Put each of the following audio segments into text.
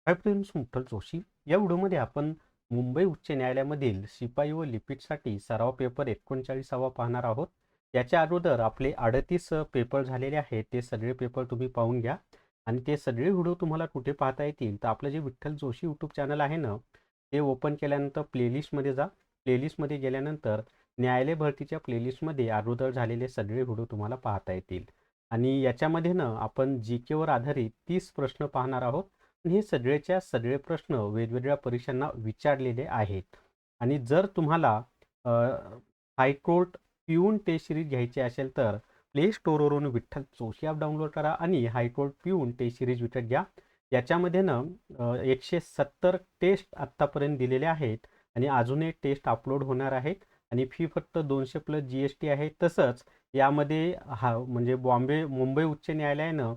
Hi friends, मुठ्ठल Joshi. या व्हिडिओमध्ये आपण मुंबई उच्च न्यायालयामधील शिपाई व लिपिकसाठी सराव पेपर 39वा पाहणार आहोत. याच्या अगोदर आपले 38 पेपर झालेले आहेत. ते सगळे पेपर तुम्ही पाहून घ्या आणि ते सगळे व्हिडिओ तुम्हाला कुठे पाहता येतील तर आपलं जे विठ्ठल जोशी यूट्यूब चॅनल आहे ना, ते ओपन केल्यानंतर प्लेलिस्टमध्ये जा. प्लेलिस्टमध्ये गेल्यानंतर न्यायालय भरतीच्या प्लेलिस्टमध्ये अगोदर झालेले सगळे व्हिडिओ तुम्हाला पाहता येतील. आणि याच्यामध्ये ना आपण जी केवर आधारित 30 प्रश्न पाहणार आहोत. हे सगळेच्या सगळे प्रश्न वेगवेगळ्या परीक्षांना विचारलेले आहेत. आणि जर तुम्हाला हायकोर्ट पिऊन टेस्ट सिरीज घ्यायची असेल तर प्ले स्टोअरवरून विठ्ठल जोशी ॲप डाउनलोड करा आणि हायकोर्ट पिऊन टेस्ट सिरीज विकत घ्या. याच्यामध्ये ना 170 टेस्ट आत्तापर्यंत दिलेले आहेत आणि अजून एक टेस्ट अपलोड होणार आहेत आणि फी फक्त 200 प्लस GST आहे. तसंच यामध्ये म्हणजे मुंबई उच्च न्यायालयानं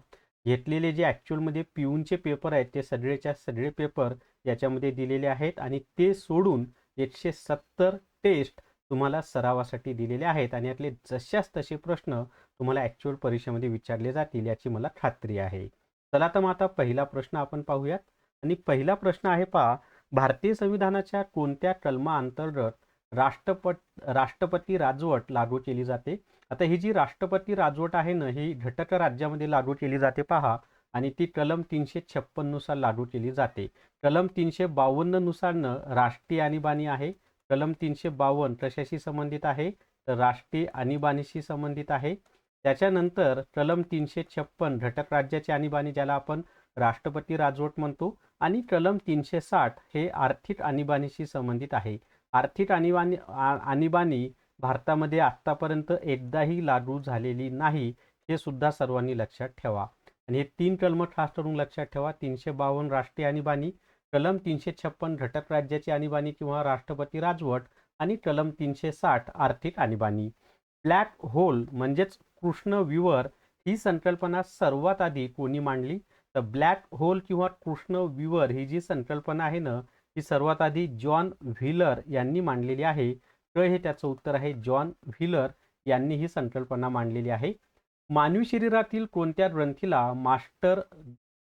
घेतलेले जे ॲक्च्युअलमध्ये पिऊनचे पेपर आहेत ते सगळेच्या सगळे पेपर याच्यामध्ये दिलेले आहेत आणि ते सोडून 170 टेस्ट तुम्हाला सरावासाठी दिलेले आहेत आणि यातले जशास तसे प्रश्न तुम्हाला ॲक्च्युअल परीक्षेमध्ये विचारले जातील याची मला खात्री आहे. चला तर मग आता पहिला प्रश्न आपण पाहूयात. आणि पहिला प्रश्न आहे पहा, भारतीय संविधानाच्या कोणत्या कलमाअंतर्गत राष्ट्रपती राजवट लागू केली जाते? आता ही जी राष्ट्रपती राजवट आहे ना, ही घटक राज्यामध्ये लागू केली जाते पहा. आणि ती कलम 356 नुसार लागू केली जाते. कलम 352 नुसार राष्ट्रीय आणीबाणी आहे. कलम 352 कशाशी संबंधित आहे तर राष्ट्रीय आणीबाणीशी संबंधित आहे. त्याच्यानंतर कलम 356 घटक राज्याची आणीबाणी, ज्याला आपण राष्ट्रपती राजवट म्हणतो. आणि कलम 360 हे आर्थिक आणीबाणीशी संबंधित आहे. आर्थिक आणीबाणी भारतामध्ये आत्तापर्यंत एकदाही लागू झालेली नाही, हे सुद्धा सर्वांनी लक्षात ठेवा. आणि हे 3 कलम खास करून लक्षात ठेवा. 352 राष्ट्रीय आणीबाणी, कलम 356 घटक राज्याची आणीबाणी किंवा राष्ट्रपती राजवट आणि कलम 360 आर्थिक आणीबाणी. ब्लॅक होल म्हणजेच कृष्णविवर ही संकल्पना सर्वात आधी कोणी मांडली? तर ब्लॅक होल किंवा कृष्णविवर ही जी संकल्पना आहे ना, ही सर्वात आधी जॉन व्हीलर यांनी मांडलेली आहे. हे त्याचं उत्तर आहे, जॉन व्हीलर यांनी ही संकल्पना मांडलेली आहे. मानवी शरीरातील कोणत्या ग्रंथीला मास्टर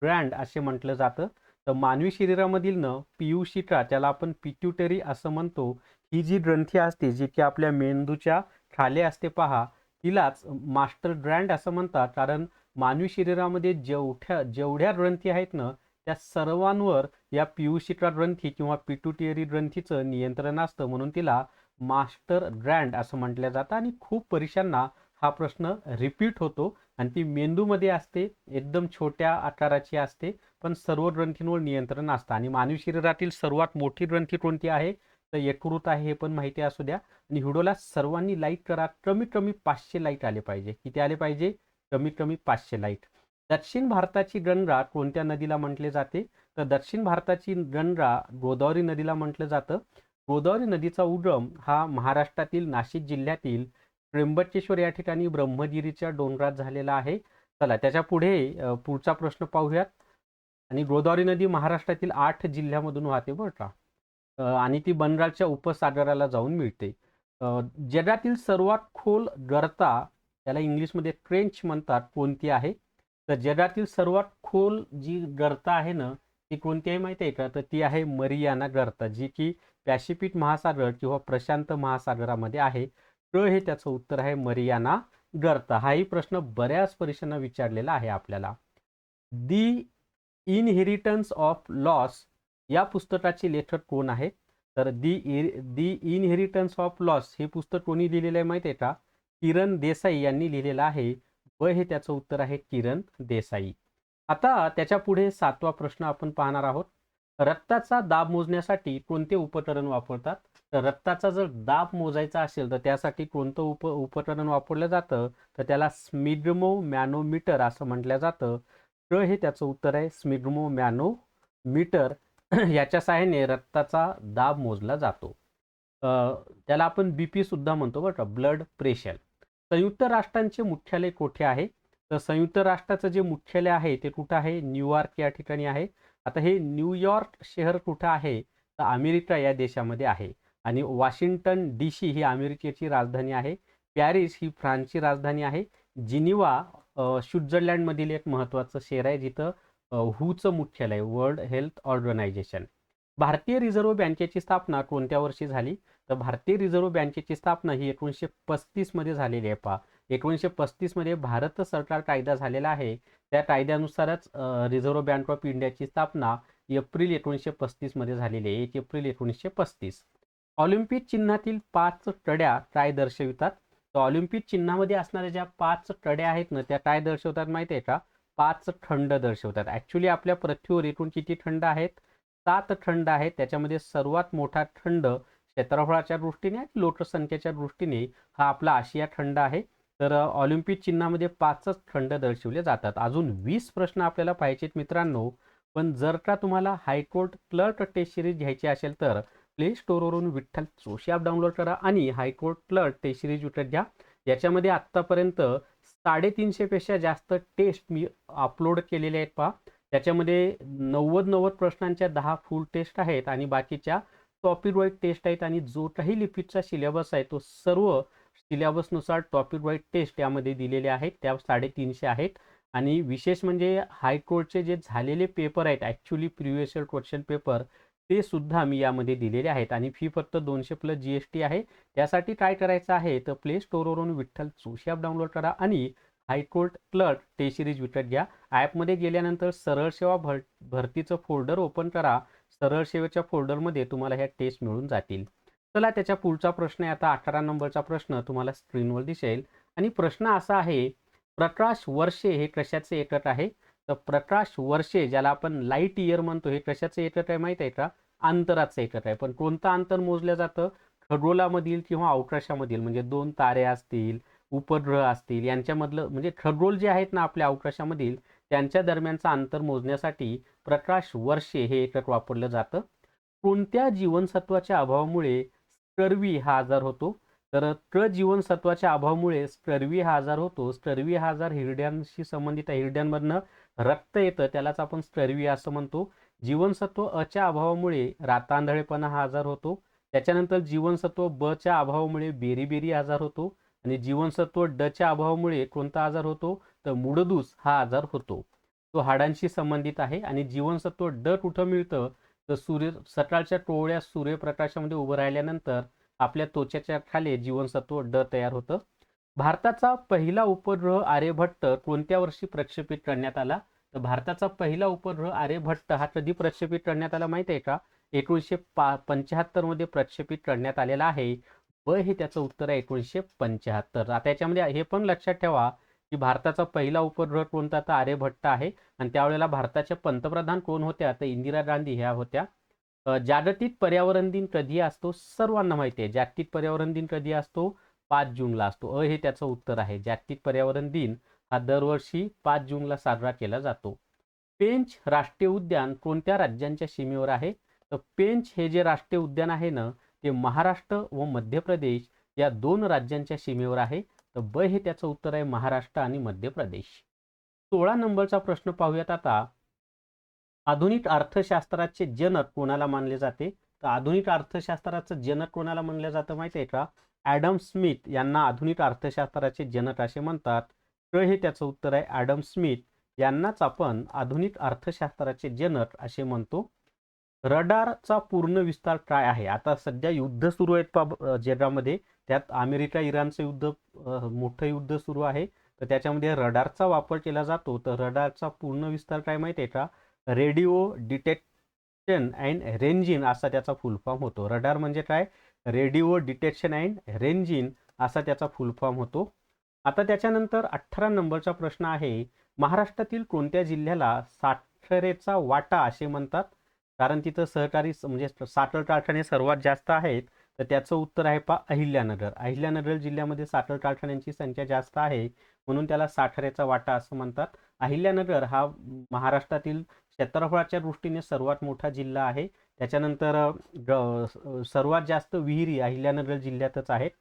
ग्रँड असे म्हटलं जातं? तर मानवी शरीरामधील पियुशिका, त्याला आपण पिट्युटरी असं म्हणतो, ही जी ग्रंथी असते जी की आपल्या मेंदूच्या खाली असते पहा, तिलाच मास्टर ग्रँड असं म्हणतात. कारण मानवी शरीरामध्ये जेवढ्या ग्रंथी आहेत ना, त्या सर्वांवर या पियुशिका ग्रंथी किंवा पिट्युटरी ग्रंथीचं नियंत्रण असतं, म्हणून तिला मास्टर ग्रँड असं म्हटलं जातं. आणि खूप परीक्षांना हा प्रश्न रिपीट होतो आणि ती मेंदूमध्ये असते, एकदम छोट्या आकाराची असते, पण सर्व ग्रंथींवर नियंत्रण असतं. आणि मानवी शरीरातील सर्वात मोठी ग्रंथी कोणती आहे तर यकृत आहे, हे पण माहिती असू द्या. आणि व्हिडिओला सर्वांनी लाईक करा. कमीत कमी 500 लाईक आले पाहिजे. किती आले पाहिजे? कमीत कमी 500 लाईक. दक्षिण भारताची गंगा कोणत्या नदीला म्हटले जाते? तर दक्षिण भारताची गंगा गोदावरी नदीला म्हटलं जातं. गोदावरी नदीचा उगम हा महाराष्ट्रातील नाशिक जिल्ह्यातील त्र्यंबकेश्वर या ठिकाणी ब्रह्मगिरीच्या डोंगरात झालेला आहे. चला त्याच्या पुढे पुढचा प्रश्न पाहूयात. आणि गोदावरी नदी महाराष्ट्रातील 8 जिल्ह्यामधून वाहते बरं का. आणि ती बंगालच्या उपसागराला जाऊन मिळते. जगातील सर्वात खोल गर्ता, त्याला इंग्लिशमध्ये ट्रेंच म्हणतात, कोणती आहे? तर जगातील सर्वात खोल जी गर्ता आहे ना, ती कोणती आहे माहिती आहे का? तर ती आहे मरियाना गर्ता, जी की पॅसिफिक महासागर किंवा प्रशांत महासागरामध्ये आहे. हे त्याचं उत्तर आहे, मरियाना गर्ता. हाही प्रश्न बऱ्याच परीक्षांना विचारलेला आहे आपल्याला. दी इनहेरिटन्स ऑफ लॉस या पुस्तकाचे लेखक कोण आहे? तर दी इनहेरिटन्स ऑफ लॉस हे पुस्तक कोणी लिहिलेलं आहे माहिती आहे का? किरण देसाई यांनी लिहिलेलं आहे. हे त्याचं उत्तर आहे, किरण देसाई. आता त्याच्या पुढे 7वा प्रश्न आपण पाहणार आहोत. रक्ताचा दाब मोजण्यासाठी कोणते उपकरण वापरतात? तर रक्ताचा जर दाब मोजायचा असेल तर त्यासाठी कोणतं उपकरण वापरलं जातं? तर त्याला स्मिग्मो मॅनोमीटर असं म्हटलं जातं. हे त्याचं उत्तर आहे, स्मिग्मो मॅनोमीटर. याच्या सहाय्याने रक्ताचा दाब मोजला जातो. त्याला आपण BP सुद्धा म्हणतो बरं का, ब्लड प्रेशर. संयुक्त राष्ट्रांचे मुख्यालय कोठे आहे? तर संयुक्त राष्ट्राचं जे मुख्यालय आहे ते कुठं आहे? न्यूयॉर्क या ठिकाणी आहे. आता हे न्यूयॉर्क शहर कुठं आहे? तर अमेरिका या देशामध्ये आहे. आणि वॉशिंग्टन DC ही अमेरिकेची राजधानी आहे. पॅरिस ही फ्रान्सची राजधानी आहे. जिनिव्हा स्वित्झर्लंडमधील एक महत्त्वाचं शहर आहे, जिथं हूचं मुख्यालय, वर्ल्ड हेल्थ ऑर्गनायझेशन. भारतीय रिझर्व्ह बँकेची स्थापना कोणत्या वर्षी झाली? तर भारतीय रिझर्व्ह बँकेची स्थापना ही 1935 मध्ये झालेली आहे. पहा, 1935 मध्ये भारत सरकार कायदा झालेला आहे. त्या कायद्यानुसारच रिझर्व्ह बँक ऑफ इंडियाची स्थापना एप्रिल 1935 मध्ये झालेली आहे. 1 एप्रिल 1935. ऑलिम्पिक चिन्हातील 5 कड्या काय दर्शवितात? तर ऑलिम्पिक चिन्हामध्ये असणाऱ्या ज्या 5 कड्या आहेत ना, त्या काय दर्शवतात माहिती आहे का? 5 खंड दर्शवतात. ॲक्च्युली आपल्या पृथ्वीवर एकूण किती खंड आहेत? 7 खंड आहेत. त्याच्यामध्ये सर्वात मोठा खंड क्षेत्रफळाच्या दृष्टीने आणि लोकसंख्येच्या दृष्टीने हा आपला आशिया खंड आहे. तर ऑलिम्पिक चिन्हामध्ये 5च खंड दर्शवले जातात. अजून 20 प्रश्न आपल्याला पाहिजेत मित्रांनो. पण जर का तुम्हाला हायकोर्ट क्लर्क टेस्ट सिरीज घ्यायची असेल तर प्ले स्टोअरवरून विठ्ठल जोशी ॲप डाउनलोड करा आणि हायकोर्ट क्लर्क टेस्ट सिरीज विकत घ्या. याच्यामध्ये आत्तापर्यंत 350 पेक्षा जास्त टेस्ट मी अपलोड केलेले आहेत. पहा, त्याच्यामध्ये 90 प्रश्नांच्या 10 फुल टेस्ट आहेत आणि बाकीच्या टॉपिक वाईज टेस्ट आहेत. आणि जो काही लिपिडचा सिलेबस आहे तो सर्व सिलेबसनुसार टॉपिक वाईज टेस्ट यामध्ये दिलेले आहेत. त्या 350 आहेत. आणि विशेष म्हणजे हायकोर्टचे जे झालेले पेपर आहेत, actually previous year question paper, ते सुद्धा मी यामध्ये दिलेले आहेत. आणि फी फक्त 200 प्लस GST आहे. त्यासाठी काय करायचं आहे तर प्ले स्टोअरवरून विठ्ठल जोशी ॲप डाउनलोड करा आणि हायकोर्ट क्लर्क टेस्ट सिरीज विकत घ्या. ॲपमध्ये गेल्यानंतर सरळ सेवा भरतीचं फोल्डर ओपन करा. सरळ सेवेच्या फोल्डरमध्ये तुम्हाला ह्या टेस्ट मिळून जातील. चला, त्याच्या पुढचा प्रश्न आहे. आता 18 नंबरचा प्रश्न तुम्हाला स्क्रीनवर दिसेल. आणि प्रश्न असा आहे, प्रकाश वर्षे हे कशाचे एकक आहे? तर प्रकाश वर्षे, ज्याला आपण लाईट इयर म्हणतो, हे कशाचे एकक आहे माहिती आहे का? अंतराचं एकक आहे. पण कोणतं अंतर मोजलं जातं? खगोलामधील किंवा अवकाशामधील, म्हणजे 2 तारे असतील, उपग्रह असतील, यांच्यामधलं, म्हणजे खगोल जे आहेत ना आपल्या अवकाशामधील, त्यांच्या दरम्यानचं अंतर मोजण्यासाठी प्रकाश वर्षे हे एकक वापरलं जातं. कोणत्या जीवनसत्वाच्या अभावामुळे स्कर्वी हा आजार होतो? तर क जीवनसत्वाच्या अभावामुळे स्कर्वी हा आजार होतो. स्कर्वी हा आजार हिरड्यांशी संबंधित आहे. हिरड्यांमधनं रक्त येतं, त्यालाच आपण स्कर्वी असं म्हणतो. जीवनसत्व अच्या अभावामुळे रातांधळेपणा हा आजार होतो. त्याच्यानंतर जीवनसत्व ब च्या अभावामुळे बेरीबेरी आजार होतो. आणि जीवनसत्व ड च्या अभावामुळे कोणता आजार होतो? तर मुडदूस हा आजार होतो. तो हाडांशी संबंधित आहे. आणि जीवनसत्व ड कुठं मिळतं? तर सकाळच्या कोवळ्या सूर्यप्रकाशामध्ये उभं राहिल्यानंतर आपल्या त्वचेच्या खाली जीवनसत्व ड तयार होतं. भारताचा पहिला उपग्रह आर्यभट्ट कोणत्या वर्षी प्रक्षेपित करण्यात आला? तर भारताचा पहिला उपग्रह आर्यभट्ट हा कधी प्रक्षेपित करण्यात आला माहिती आहे का? 1975 मध्ये प्रक्षेपित करण्यात आलेला आहे. ब हे त्याचं उत्तर आहे, 1975. आता याच्यामध्ये हे पण लक्षात ठेवा की भारताचा पहिला उपग्रह कोणता? तर आर्यभट्ट आहे. आणि त्यावेळेला भारताच्या पंतप्रधान कोण होत्या? तर इंदिरा गांधी ह्या होत्या. जागतिक पर्यावरण दिन कधी असतो? सर्वांना माहिती आहे. जागतिक पर्यावरण दिन कधी असतो? 5 जूनला असतो. हे त्याचं उत्तर आहे. जागतिक पर्यावरण दिन हा दरवर्षी 5 जूनला साजरा केला जातो. पेंच राष्ट्रीय उद्यान कोणत्या राज्यांच्या सीमेवर आहे? तर पेंच हे जे राष्ट्रीय उद्यान आहे ना, ते महाराष्ट्र व मध्य प्रदेश या 2 राज्यांच्या सीमेवर आहे. तर ब हे त्याचं उत्तर आहे, महाराष्ट्र आणि मध्य प्रदेश. 16 नंबरचा प्रश्न पाहूयात आता. आधुनिक अर्थशास्त्राचे जनक कोणाला मानले जाते? तर आधुनिक अर्थशास्त्राचं जनक कोणाला मानलं जातं माहिती आहे का? ॲडम स्मिथ यांना आधुनिक अर्थशास्त्राचे जनक असे म्हणतात. तर हे त्याचं उत्तर आहे, ॲडम स्मिथ यांनाच आपण आधुनिक अर्थशास्त्राचे जनक असे म्हणतो. रडारचा पूर्ण विस्तार काय आहे? आता सध्या युद्ध सुरू आहेत जगामध्ये. त्यात अमेरिका इराणचं युद्ध, मोठं युद्ध सुरू आहे. तर त्याच्यामध्ये रडारचा वापर केला जातो. तर रडारचा पूर्ण विस्तार काय माहिती आहे का? रेडिओ डिटेक्शन अँड रेंजिंग असा त्याचा फुल फॉर्म होतो. रडार म्हणजे काय? रेडिओ डिटेक्शन अँड रेंजिंग असा त्याचा फुल फॉर्म होतो. आता त्याच्यानंतर 18 नंबरचा प्रश्न आहे, महाराष्ट्रातील कोणत्या जिल्ह्याला साखरेचा वाटा असे म्हणतात? कारण तिथं सहकारी म्हणजे साखर कारखाने सर्वात जास्त आहेत. तर त्याचं उत्तर आहे अहिल्यानगर. अहिल्यानगर जिल्ह्यामध्ये साखर कारखान्यांची संख्या जास्त आहे, म्हणून त्याला साखरेचा वाटा असं म्हणतात. अहिल्यानगर हा महाराष्ट्रातील क्षेत्रफळाच्या दृष्टीने सर्वात मोठा जिल्हा आहे. त्याच्यानंतर सर्वात जास्त विहिरी अहिल्यानगर जिल्ह्यातच आहेत.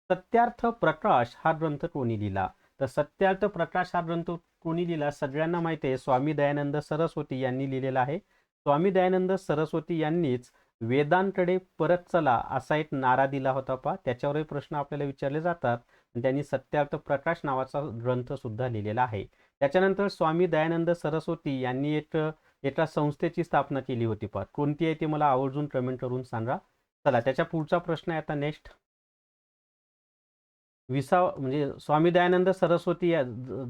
सत्यार्थ प्रकाश हा ग्रंथ कोणी लिहिला? तर सत्यार्थ प्रकाश हा ग्रंथ कोणी लिहिला? सगळ्यांना माहिती आहे, स्वामी दयानंद सरस्वती यांनी लिहिलेला आहे. स्वामी दयानंद सरस्वती यांनीच वेदांकडे परत चला असा एक नारा दिला होता. त्याच्यावरही प्रश्न आपल्याला विचारले जातात. त्यांनी सत्यार्थ प्रकाश नावाचा ग्रंथ सुद्धा लिहिलेला आहे. त्याच्यानंतर स्वामी दयानंद सरस्वती यांनी एका संस्थेची स्थापना केली होती. पहा कोणती आहे ते मला आवर्जून कमेंट करून सांगा. चला त्याच्या पुढचा प्रश्न आहे आता नेक्स्ट. म्हणजे स्वामी दयानंद सरस्वती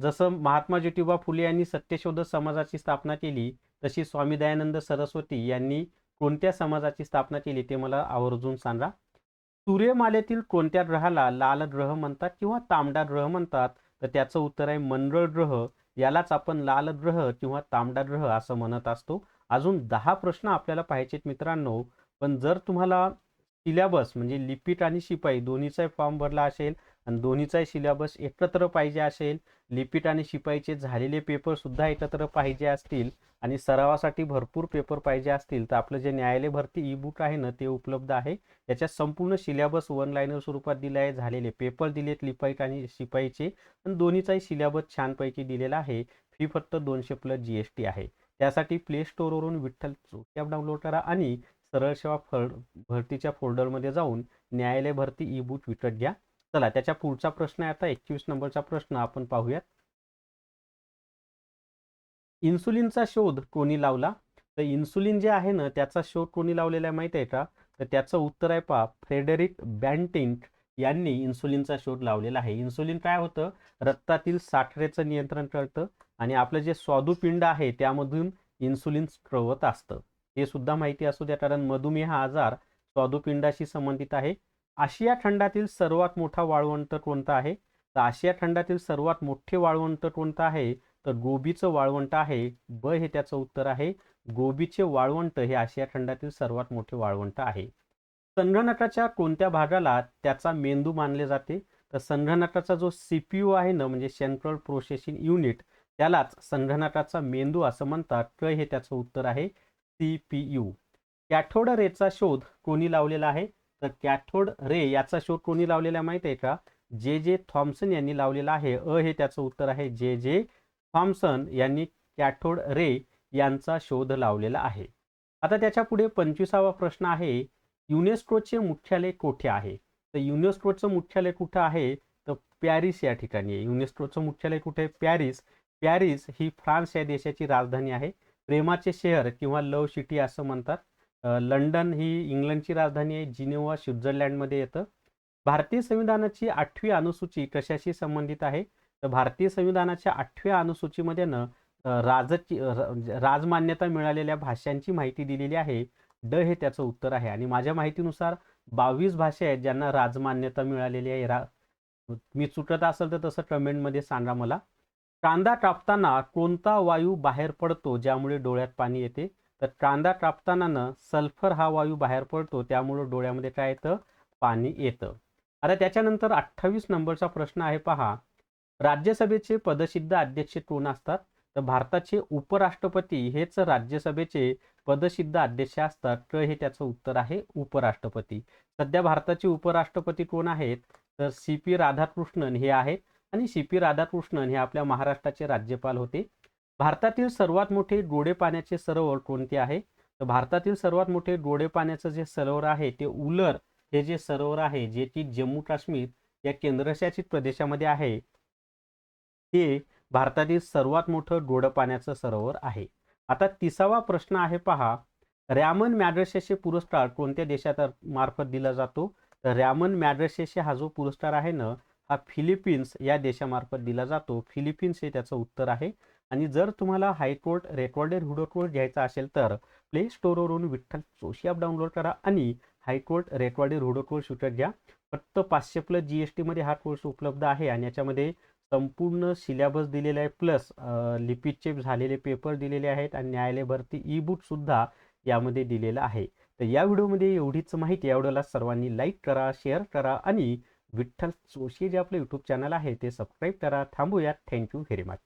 जसं महात्मा ज्योतिबा फुले यांनी सत्यशोधक समाजाची स्थापना केली, तशी स्वामी दयानंद सरस्वती यांनी कोणत्या समाजाची स्थापना केली ते मला आवर्जून सांगा. सूर्यमालेतील कोणत्या ग्रहाला लाल ग्रह म्हणतात किंवा तांबडा ग्रह म्हणतात? तर त्याचं उत्तर आहे मंगळ ग्रह. यालाच आपण लाल ग्रह किंवा तांबडा ग्रह असं म्हणत असतो. अजून 10 प्रश्न आपल्याला पाहिजेत मित्रांनो. पण जर तुम्हाला सिलेबस म्हणजे लिपिक आणि शिपाई दोन्हीचा फॉर्म भरला असेल आणि दोन्हीचा सिलेबस एकत्र पाहिजे असेल, लिपिक आणि शिपाईचे झालेले पेपर सुद्धा एकत्र पाहिजे असतील आणि सरावासाठी भरपूर पेपर पाहिजे असतील, तर आपलं जे न्यायालय भरती ई बुक आहे ना ते उपलब्ध आहे. याच्यात संपूर्ण सिलेबस वन लाईनर स्वरूपात दिले आहे, झालेले पेपर दिलेत लिपिक आणि शिपाईचे आणि दोन्हीचाही सिलेबस छानपैकी दिलेला आहे. फी फक्त 200 प्लस GST आहे. त्यासाठी प्ले स्टोअरवरून विठ्ठल चोशी ॲप डाउनलोड करा आणि सरळ सेवा भरतीच्या फोल्डरमध्ये जाऊन न्यायालय भरती ई बुक विकत घ्या. चला त्याच्या पुढचा प्रश्न आहे आता 21 नंबरचा प्रश्न आपण पाहूयात. इन्सुलिनचा शोध कोणी लावला? तर इन्सुलिन जे आहे ना त्याचा शोध कोणी लावलेला आहे माहिती आहे का? तर त्याचं उत्तर आहे पहा फ्रेडरिक बॅन्टिंक यांनी इन्सुलिनचा शोध लावलेला आहे. इन्सुलिन काय होतं? रक्तातील साखरेचं नियंत्रण करतं आणि आपलं जे स्वादुपिंड आहे त्यामधून इन्सुलिन स्त्रवत असतं. हे सुद्धा माहिती असू द्या, कारण मधुमेह हा आजार स्वादुपिंडाशी संबंधित आहे. आशिया खंडातील सर्वात मोठा वाळवंट कोणता आहे? तर आशिया खंडातील सर्वात मोठे वाळवंट कोणतं आहे? तर गोबीचं वाळवंट आहे. ब हे त्याचं उत्तर आहे. गोबीचे वाळवंट हे आशिया खंडातील सर्वात मोठे वाळवंट आहे. संगणकाच्या कोणत्या भागाला त्याचा मेंदू मानले जाते? तर संगणकाचा जो CPU आहे ना म्हणजे सेंट्रल प्रोसेसिंग युनिट, त्यालाच संगणकाचा मेंदू असं म्हणतात. क हे त्याचं उत्तर आहे CPU. कॅथोड रेचा शोध कोणी लावलेला आहे? तर कॅथोड रे याचा शोध कोणी लावलेला आहे माहिती आहे का? जे थॉम्सन यांनी लावलेला आहे. हे त्याचं उत्तर आहे. जे थॉम्सन यांनी कॅथोड रे यांचा शोध लावलेला आहे. आता त्याच्या पुढे 25वा प्रश्न आहे. युनेस्कोचे मुख्यालय कोठे आहे? तर युनेस्कोचं मुख्यालय कुठं आहे? तर पॅरिस या ठिकाणी आहे. युनेस्कोचं मुख्यालय कुठे आहे? पॅरिस. पॅरिस ही फ्रान्स या देशाची राजधानी आहे. प्रेमाचे शहर किंवा लव्ह सिटी असं म्हणतात. लंडन ही इंग्लंडची राजधानी आहे. जिनेव्हा स्वित्झर्लंडमध्ये येतं. भारतीय संविधानाची 8वी अनुसूची कशाशी संबंधित आहे? तर भारतीय संविधानाच्या 8व्या अनुसूचीमध्ये न राजमान्यता मिळालेल्या भाषांची माहिती दिलेली आहे. ड हे त्याचं उत्तर आहे. आणि माझ्या माहितीनुसार 22 भाषा आहेत ज्यांना राजमान्यता मिळालेली आहे. मी चुकत असेल तर तसं कमेंटमध्ये सांगा मला. कांदा कापताना कोणता वायू बाहेर पडतो ज्यामुळे डोळ्यात पाणी येते? तर कांदा कापताना सल्फर हा वायू बाहेर पडतो, त्यामुळे डोळ्यामध्ये काय येतं? पाणी येतं. आता त्याच्यानंतर 28 नंबरचा प्रश्न आहे पहा. राज्यसभेचे पदसिद्ध अध्यक्ष कोण असतात? तर भारताचे उपराष्ट्रपती हेच राज्यसभेचे पदसिद्ध अध्यक्ष असतात. क हे त्याचं उत्तर आहे उपराष्ट्रपती. सध्या भारताचे उपराष्ट्रपती कोण आहेत? तर CP राधाकृष्णन हे आहेत आणि CP राधाकृष्णन हे आपल्या महाराष्ट्राचे राज्यपाल होते. भारतातील सर्वात मोठे गोडे पाण्याचे सरोवर कोणते आहे? तर भारतातील सर्वात मोठे गोडे पाण्याचं जे सरोवर आहे ते उलर हे जे सरोवर आहे, जे की जम्मू काश्मीर या केंद्रशासित प्रदेशामध्ये आहे, ते भारतातील सर्वात मोठं गोड पाण्याचं सरोवर आहे. आता 30वा प्रश्न आहे पहा. रॅमन मॅग्सेसे पुरस्कार कोणत्या देशात मार्फत दिला जातो? तर रॅमन मॅग्सेसे हा जो पुरस्कार आहे ना हा फिलिपिन्स या देशामार्फत दिला जातो. फिलिपिन्स हे त्याचं उत्तर आहे. आणि जर तुम्हाला हायकोर्ट रेकॉर्डेड व्हिडिओ कोर्स घ्यायचा असेल तर प्ले स्टोअरवरून विठ्ठल चोशी ॲप डाउनलोड करा आणि हायकोर्ट रेकॉर्डेड व्हिडिओ कोर्स विकत घ्या. फक्त 500 प्लस GST मध्ये हा कोर्स उपलब्ध आहे आणि याच्यामध्ये संपूर्ण सिलेबस दिलेला आहे, प्लस लिपिकचे झालेले पेपर दिलेले आहेत आणि न्यायालय भरती ई बुक सुद्धा यामध्ये दिलेलं आहे. तर या व्हिडिओमध्ये एवढीच माहिती. या व्हिडिओला सर्वांनी लाईक करा, शेअर करा आणि विठ्ठल चोशी जे आपलं यूट्यूब चॅनल आहे ते सबस्क्राईब करा. थांबूयात. Thank you very much.